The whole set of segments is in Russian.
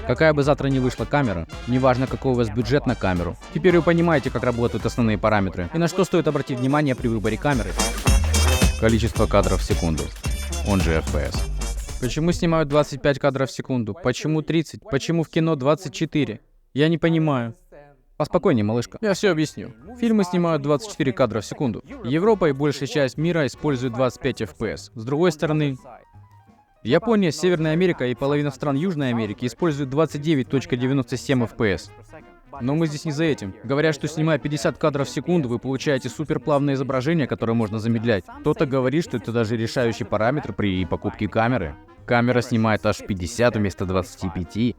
Какая бы завтра ни вышла камера, неважно какой у вас бюджет на камеру, теперь вы понимаете, как работают основные параметры и на что стоит обратить внимание при выборе камеры. Количество кадров в секунду, он же FPS. Почему снимают 25 кадров в секунду? Почему 30? Почему в кино 24? Я не понимаю. Поспокойнее, малышка. Я все объясню. Фильмы снимают 24 кадра в секунду. Европа и большая часть мира используют 25 FPS. С другой стороны, Япония, Северная Америка и половина стран Южной Америки используют 29.97 FPS. Но мы здесь не за этим. Говорят, что снимая 50 кадров в секунду, вы получаете суперплавное изображение, которое можно замедлять. Кто-то говорит, что это даже решающий параметр при покупке камеры. Камера снимает аж 50 вместо 25.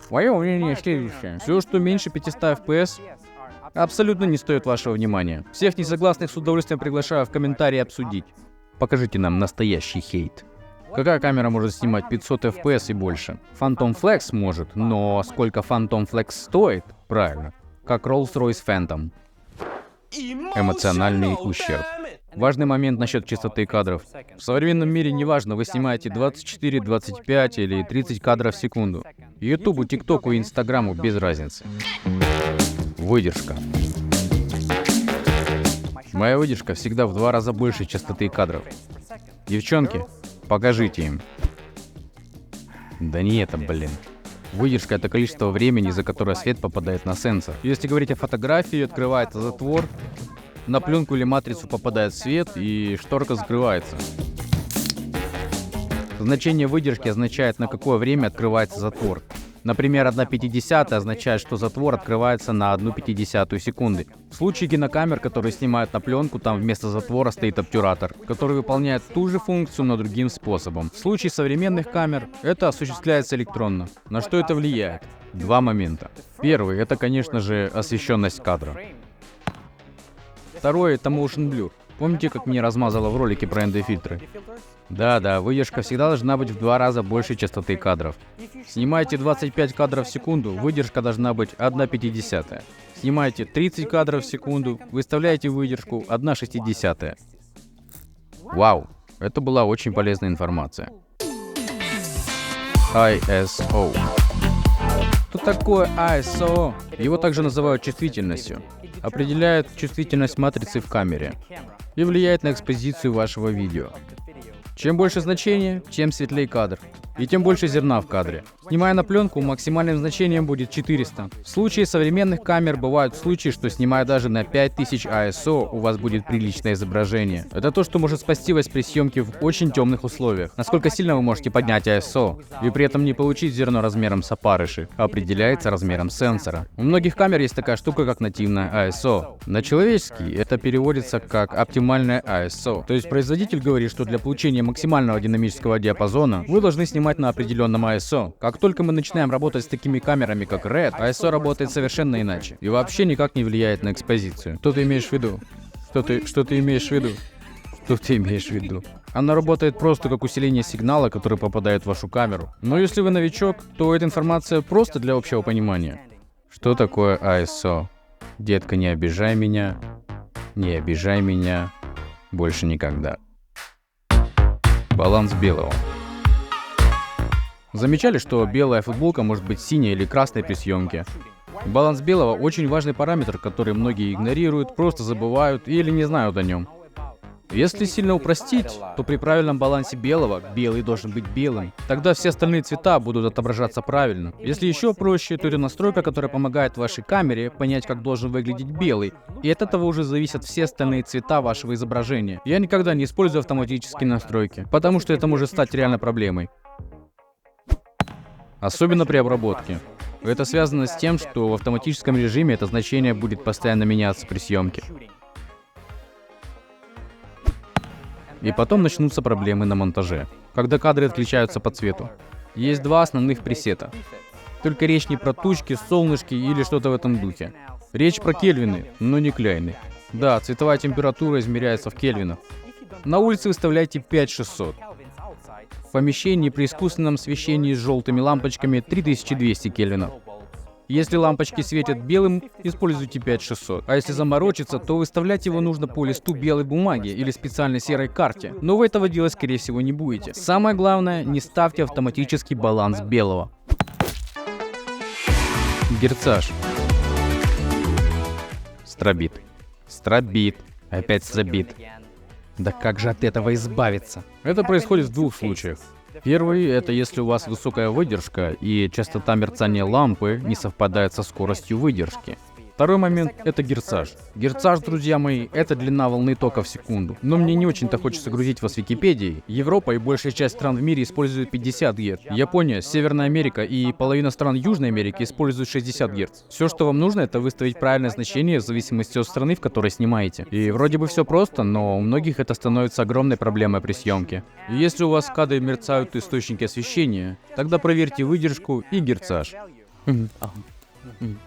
Мое мнение следующее. Все, что меньше 500 FPS, абсолютно не стоит вашего внимания. Всех несогласных с удовольствием приглашаю в комментарии обсудить. Покажите нам настоящий хейт. Какая камера может снимать 500 FPS и больше? Phantom Flex может, но сколько Phantom Flex стоит? Правильно. Как Rolls-Royce Phantom. Эмоциональный ущерб. Важный момент насчет частоты кадров. В современном мире неважно, вы снимаете 24, 25 или 30 кадров в секунду. Ютубу, ТикТоку и Инстаграму без разницы. Выдержка. Моя выдержка всегда в 2 раза больше частоты кадров. Девчонки, покажите им. Да не это, блин. Выдержка — это количество времени, за которое свет попадает на сенсор. Если говорить о фотографии, открывается затвор, на пленку или матрицу попадает свет, и шторка закрывается. Значение выдержки означает, на какое время открывается затвор. Например, 1/50 означает, что затвор открывается на 1/50 секунды. В случае кинокамер, которые снимают на пленку, там вместо затвора стоит обтюратор, который выполняет ту же функцию, но другим способом. В случае современных камер это осуществляется электронно. На что это влияет? 2 момента. Первый — это, конечно же, освещенность кадра. Второе — это motion blur. Помните, как мне размазало в ролике про ND-фильтры? Да, выдержка всегда должна быть в 2 раза больше частоты кадров. Снимаете 25 кадров в секунду, выдержка должна быть 1/50. Снимаете 30 кадров в секунду, выставляете выдержку 1/60. Вау, это была очень полезная информация. ISO. Что такое ISO? Его также называют чувствительностью. Определяет чувствительность матрицы в камере и влияет на экспозицию вашего видео. Чем больше значение, тем светлее кадр, и тем больше зерна в кадре. Снимая на пленку, максимальным значением будет 400. В случае современных камер бывают случаи, что снимая даже на 5000 ISO, у вас будет приличное изображение. Это то, что может спасти вас при съемке в очень темных условиях. Насколько сильно вы можете поднять ISO, и при этом не получить зерно размером с опарыши, определяется размером сенсора. У многих камер есть такая штука, как нативная ISO. На человеческий это переводится как оптимальная ISO. То есть производитель говорит, что для получения максимального динамического диапазона вы должны снимать на определенном ISO. Как только мы начинаем работать с такими камерами, как Red, ISO работает совершенно иначе и вообще никак не влияет на экспозицию. Что ты имеешь в виду? Что ты имеешь в виду? Что ты имеешь в виду? Она работает просто как усиление сигнала, который попадает в вашу камеру. Но если вы новичок, то эта информация просто для общего понимания. Что такое ISO? Детка, не обижай меня. Не обижай меня. Больше никогда. Баланс белого. Замечали, что белая футболка может быть синей или красной при съемке? Баланс белого очень важный параметр, который многие игнорируют, просто забывают или не знают о нем. Если сильно упростить, то при правильном балансе белого, белый должен быть белым. Тогда все остальные цвета будут отображаться правильно. Если еще проще, то это настройка, которая помогает вашей камере понять, как должен выглядеть белый. И от этого уже зависят все остальные цвета вашего изображения. Я никогда не использую автоматические настройки, потому что это может стать реально проблемой. Особенно при обработке. Это связано с тем, что в автоматическом режиме это значение будет постоянно меняться при съемке. И потом начнутся проблемы на монтаже, когда кадры отличаются по цвету. Есть 2 основных пресета. Только речь не про тучки, солнышки или что-то в этом духе. Речь про кельвины, но не кляйны. Да, цветовая температура измеряется в кельвинах. На улице выставляйте 5600. В помещении при искусственном освещении с желтыми лампочками 3200 кельвинов. Если лампочки светят белым, используйте 5600. А если заморочиться, то выставлять его нужно по листу белой бумаги или специальной серой карте. Но вы этого делать, скорее всего, не будете. Самое главное, не ставьте автоматический баланс белого. Герцаж. Стробит. Стробит. Опять стробит. Да как же от этого избавиться? Это происходит в двух случаях. Первый — это если у вас высокая выдержка и частота мерцания лампы не совпадает со скоростью выдержки. Второй момент — это герцаж. Герцаж, друзья мои, это длина волны тока в секунду. Но мне не очень-то хочется грузить вас Википедией. Европа и большая часть стран в мире используют 50 Гц. Япония, Северная Америка и половина стран Южной Америки используют 60 Гц. Все, что вам нужно, это выставить правильное значение в зависимости от страны, в которой снимаете. И вроде бы все просто, но у многих это становится огромной проблемой при съемке. И если у вас в кадре мерцают источники освещения, тогда проверьте выдержку и герцаж.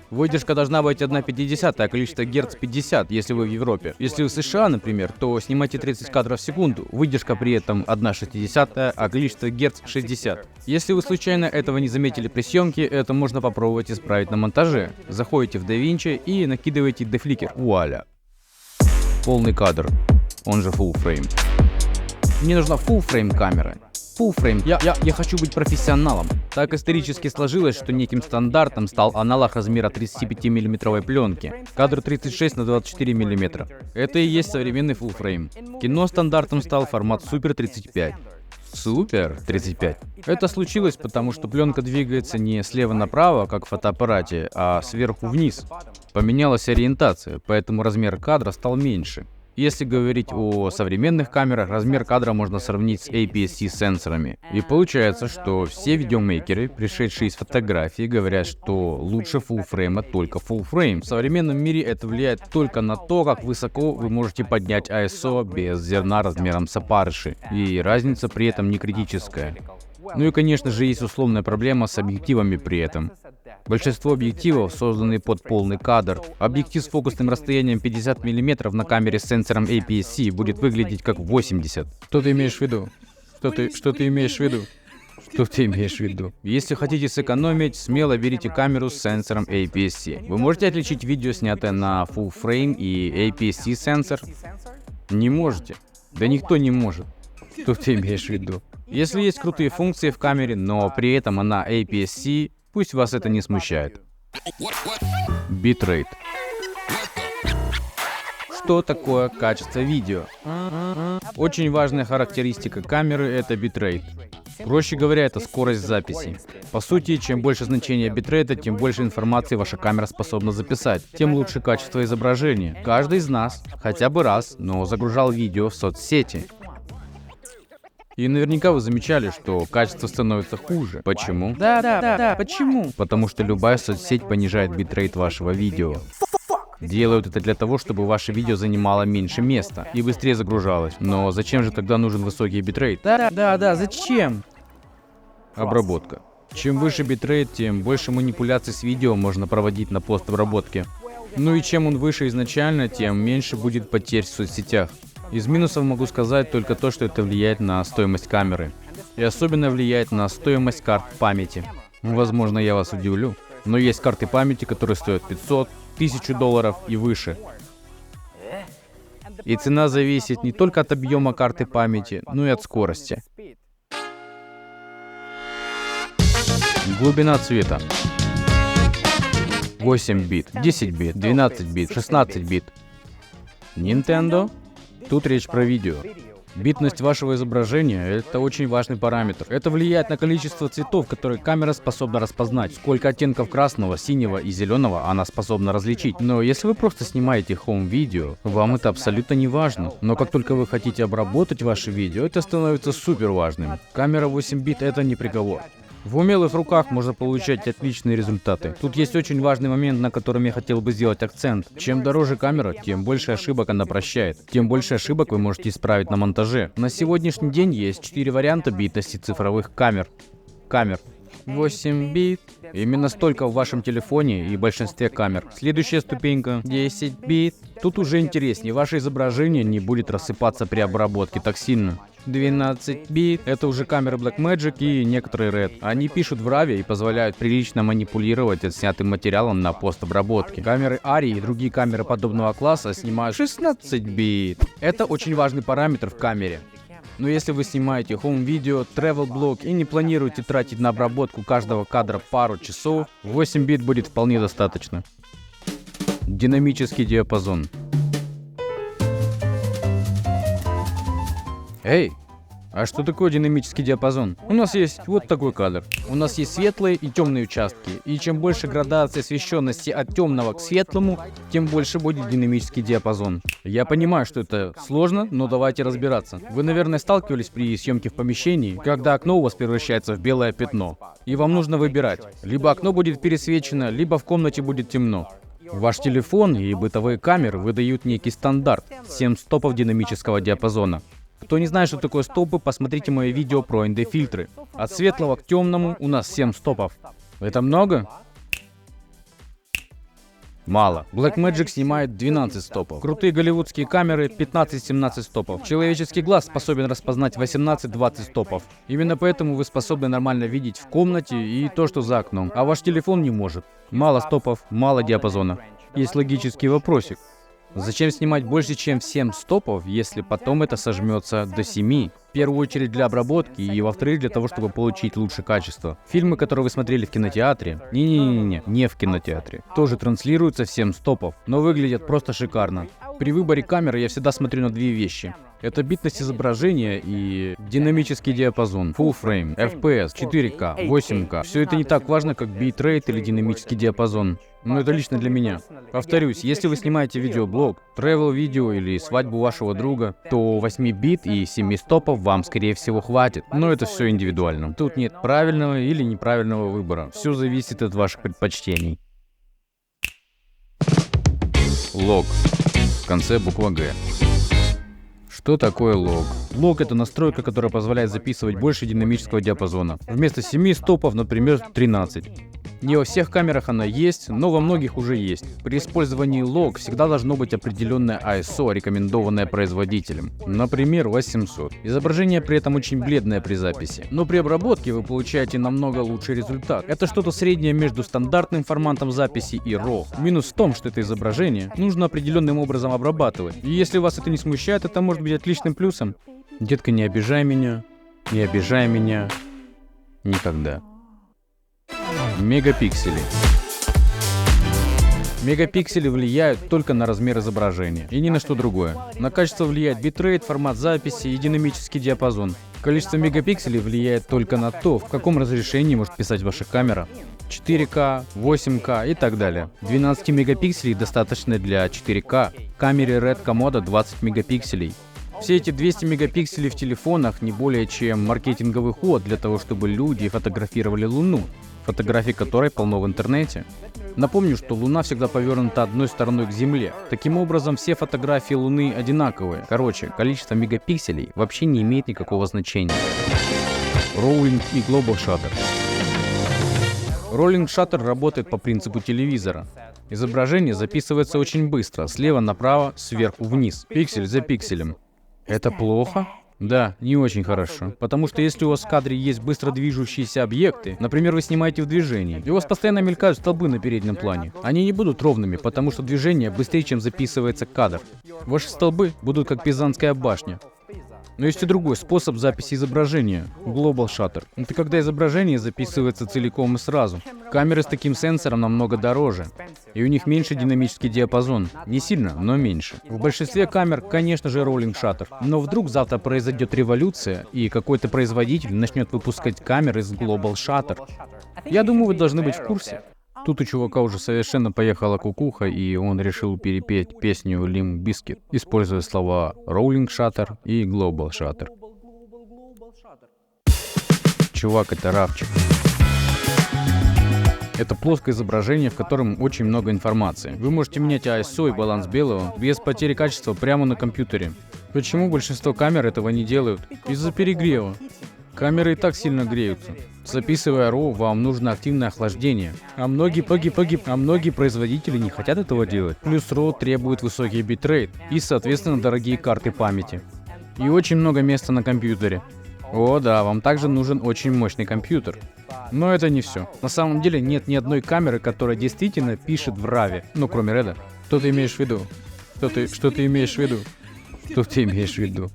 Выдержка должна быть 1/50, а количество герц 50, если вы в Европе. Если вы в США, например, то снимайте 30 кадров в секунду, выдержка при этом 1/60, а количество герц 60. Если вы случайно этого не заметили при съемке, это можно попробовать исправить на монтаже. Заходите в DaVinci и накидываете дефликер. Вуаля. Полный кадр, он же full frame. Мне нужна full frame камера. Full frame. Я хочу быть профессионалом. Так исторически сложилось, что неким стандартом стал аналог размера 35-мм пленки. Кадр 36 на 24 мм. Это и есть современный full frame. Кино стандартом стал формат Super 35. Супер 35. Это случилось потому, что пленка двигается не слева направо, как в фотоаппарате, а сверху вниз. Поменялась ориентация, поэтому размер кадра стал меньше. Если говорить о современных камерах, размер кадра можно сравнить с APS-C сенсорами. И получается, что все видеомейкеры, пришедшие из фотографии, говорят, что лучше full frame только full frame. В современном мире это влияет только на то, как высоко вы можете поднять ISO без зерна размером с опарыши. И разница при этом не критическая. Ну и, конечно же, есть условная проблема с объективами при этом. Большинство объективов созданы под полный кадр. Объектив с фокусным расстоянием 50 мм на камере с сенсором APS-C будет выглядеть как 80. Что ты имеешь в виду? Что ты имеешь в виду? Что ты имеешь в виду? Если хотите сэкономить, смело берите камеру с сенсором APS-C. Вы можете отличить видео, снятое на full frame и APS-C сенсор? Не можете. Да никто не может. Что ты имеешь в виду? Если есть крутые функции в камере, но при этом она APS-C, пусть вас это не смущает. Битрейт. Что такое качество видео? Очень важная характеристика камеры — это битрейт. Проще говоря, это скорость записи. По сути, чем больше значения битрейта, тем больше информации ваша камера способна записать, тем лучше качество изображения. Каждый из нас хотя бы раз, но загружал видео в соцсети. И наверняка вы замечали, что качество становится хуже. Почему? Да, почему? Потому что любая соцсеть понижает битрейт вашего видео. Делают это для того, чтобы ваше видео занимало меньше места и быстрее загружалось. Но зачем же тогда нужен высокий битрейт? Да, зачем? Обработка. Чем выше битрейт, тем больше манипуляций с видео можно проводить на постобработке. Ну и чем он выше изначально, тем меньше будет потерь в соцсетях. Из минусов могу сказать только то, что это влияет на стоимость камеры. И особенно влияет на стоимость карт памяти. Возможно, я вас удивлю, но есть карты памяти, которые стоят 500, 1000 долларов и выше. И цена зависит не только от объема карты памяти, но и от скорости. Глубина цвета. 8 бит, 10 бит, 12 бит, 16 бит. Nintendo? Тут речь про видео. Битность вашего изображения — это очень важный параметр. Это влияет на количество цветов, которые камера способна распознать, сколько оттенков красного, синего и зеленого она способна различить. Но если вы просто снимаете хоум-видео, вам это абсолютно не важно. Но как только вы хотите обработать ваше видео, это становится супер важным. Камера 8 бит — это не приговор. В умелых руках можно получать отличные результаты. Тут есть очень важный момент, на котором я хотел бы сделать акцент. Чем дороже камера, тем больше ошибок она прощает. Тем больше ошибок вы можете исправить на монтаже. На сегодняшний день есть 4 варианта битности цифровых камер. 8 бит. Именно столько в вашем телефоне и большинстве камер. Следующая ступенька — 10 бит. Тут уже интереснее, ваше изображение не будет рассыпаться при обработке так сильно. 12 бит. Это уже камеры Blackmagic и некоторые Red. Они пишут в RAW и позволяют прилично манипулировать отснятым материалом на постобработке. Камеры ARRI и другие камеры подобного класса снимают 16 бит. Это очень важный параметр в камере. Но если вы снимаете home-видео, travel-блог и не планируете тратить на обработку каждого кадра пару часов, 8 бит будет вполне достаточно. Динамический диапазон. Эй! А что такое динамический диапазон? У нас есть вот такой кадр. У нас есть светлые и темные участки. И чем больше градация освещенности от темного к светлому, тем больше будет динамический диапазон. Я понимаю, что это сложно, но давайте разбираться. Вы, наверное, сталкивались при съемке в помещении, когда окно у вас превращается в белое пятно. И вам нужно выбирать. Либо окно будет пересвечено, либо в комнате будет темно. Ваш телефон и бытовые камеры выдают некий стандарт — 7 стопов динамического диапазона. Кто не знает, что такое стопы, посмотрите мое видео про ND-фильтры. От светлого к темному у нас 7 стопов. Это много? Мало. Blackmagic снимает 12 стопов. Крутые голливудские камеры 15-17 стопов. Человеческий глаз способен распознать 18-20 стопов. Именно поэтому вы способны нормально видеть в комнате и то, что за окном. А ваш телефон не может. Мало стопов, мало диапазона. Есть логический вопросик. Зачем снимать больше, чем 7 стопов, если потом это сожмется до 7? В первую очередь для обработки и во-вторых для того, чтобы получить лучшее качество. Фильмы, которые вы смотрели в кинотеатре, не в кинотеатре, тоже транслируются в 7 стопов, но выглядят просто шикарно. При выборе камеры я всегда смотрю на две вещи. Это битность изображения и динамический диапазон, full frame, FPS, 4К, 8К. Все это не так важно, как битрейт или динамический диапазон. Но это лично для меня. Повторюсь, если вы снимаете видеоблог, travel видео или свадьбу вашего друга, то 8 бит и 7 стопов вам, скорее всего, хватит. Но это все индивидуально. Тут нет правильного или неправильного выбора. Все зависит от ваших предпочтений. Лог. В конце буква Г. Что такое лог? Лог — это настройка, которая позволяет записывать больше динамического диапазона. Вместо 7 стопов, например, 13. Не во всех камерах она есть, но во многих уже есть. При использовании лог всегда должно быть определенное ISO, рекомендованное производителем. Например, 800. Изображение при этом очень бледное при записи. Но при обработке вы получаете намного лучший результат. Это что-то среднее между стандартным форматом записи и RAW. Минус в том, что это изображение нужно определенным образом обрабатывать. И если вас это не смущает, это может быть отличным плюсом. Детка, не обижай меня. Не обижай меня. Никогда. Мегапиксели. Мегапиксели влияют только на размер изображения и ни на что другое. На качество влияет битрейт, формат записи и динамический диапазон. Количество мегапикселей влияет только на то, в каком разрешении может писать ваша камера. 4К, 8К и так далее. 12 мегапикселей достаточно для 4К. Камере Red Komodo 20 мегапикселей. Все эти 200 мегапикселей в телефонах не более чем маркетинговый ход для того, чтобы люди фотографировали Луну, фотографий которой полно в интернете. Напомню, что Луна всегда повернута одной стороной к Земле. Таким образом, все фотографии Луны одинаковые. Короче, количество мегапикселей вообще не имеет никакого значения. Rolling и Global Shutter. Rolling Shutter работает по принципу телевизора. Изображение записывается очень быстро, слева направо, сверху вниз, пиксель за пикселем. Это плохо? Да, не очень хорошо. Потому что если у вас в кадре есть быстро движущиеся объекты, например, вы снимаете в движении, и у вас постоянно мелькают столбы на переднем плане, они не будут ровными, потому что движение быстрее, чем записывается кадр. Ваши столбы будут как Пизанская башня. Но есть и другой способ записи изображения — Global Shutter. Это когда изображение записывается целиком и сразу. Камеры с таким сенсором намного дороже, и у них меньше динамический диапазон. Не сильно, но меньше. В большинстве камер, конечно же, Rolling Shutter. Но вдруг завтра произойдет революция, и какой-то производитель начнет выпускать камеры с Global Shutter. Я думаю, вы должны быть в курсе. Тут у чувака уже совершенно поехала кукуха, и он решил перепеть песню Limp Bizkit, используя слова Rolling Shutter и Global Shutter. Чувак, это равчик. Это плоское изображение, в котором очень много информации. Вы можете менять ISO и баланс белого без потери качества прямо на компьютере. Почему большинство камер этого не делают? Из-за перегрева. Камеры и так сильно греются. Записывая RAW, вам нужно активное охлаждение. А многие производители не хотят этого делать. Плюс RAW требует высокий битрейт и, соответственно, дорогие карты памяти. И очень много места на компьютере. О да, вам также нужен очень мощный компьютер. Но это не все. На самом деле нет ни одной камеры, которая действительно пишет в RAW. Ну, кроме Red. Что ты имеешь в виду? Что ты имеешь в виду? Что ты имеешь в виду?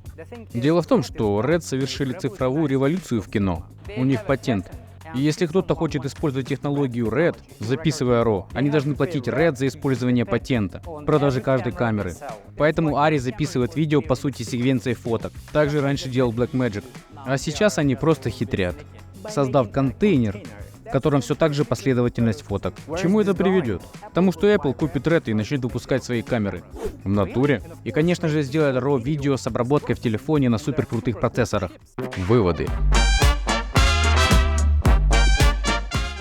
Дело в том, что Red совершили цифровую революцию в кино. У них патент. И если кто-то хочет использовать технологию Red, записывая RAW, они должны платить Red за использование патента в продаже каждой камеры. Поэтому Ари записывает видео по сути секвенцией фоток. Так же раньше делал Blackmagic. А сейчас они просто хитрят, создав контейнер, в котором все так же последовательность фоток. К чему это приведет? К тому, что Apple купит Red и начнет выпускать свои камеры. В натуре. И, конечно же, сделает RAW-видео с обработкой в телефоне на суперкрутых процессорах. Выводы.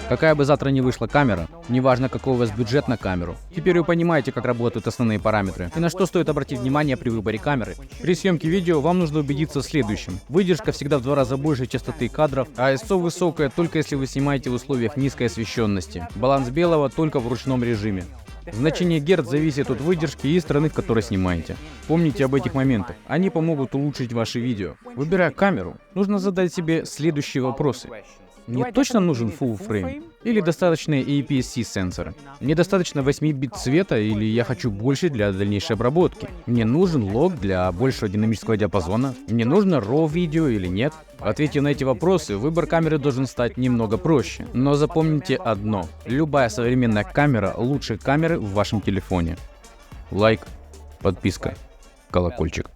Какая бы завтра ни вышла камера, неважно какой у вас бюджет на камеру, теперь вы понимаете, как работают основные параметры и на что стоит обратить внимание при выборе камеры. При съемке видео вам нужно убедиться в следующем. Выдержка всегда в 2 раза больше частоты кадров, а ISO высокая только если вы снимаете в условиях низкой освещенности. Баланс белого только в ручном режиме. Значение Герц зависит от выдержки и страны, в которой снимаете. Помните об этих моментах, они помогут улучшить ваши видео. Выбирая камеру, нужно задать себе следующие вопросы. Мне точно нужен Full Frame? Или достаточно APS-C сенсора? Мне достаточно 8-бит цвета или я хочу больше для дальнейшей обработки? Мне нужен лог для большего динамического диапазона? Мне нужно RAW видео или нет? Ответив на эти вопросы, выбор камеры должен стать немного проще. Но запомните одно. Любая современная камера лучше камеры в вашем телефоне. Лайк, подписка, колокольчик.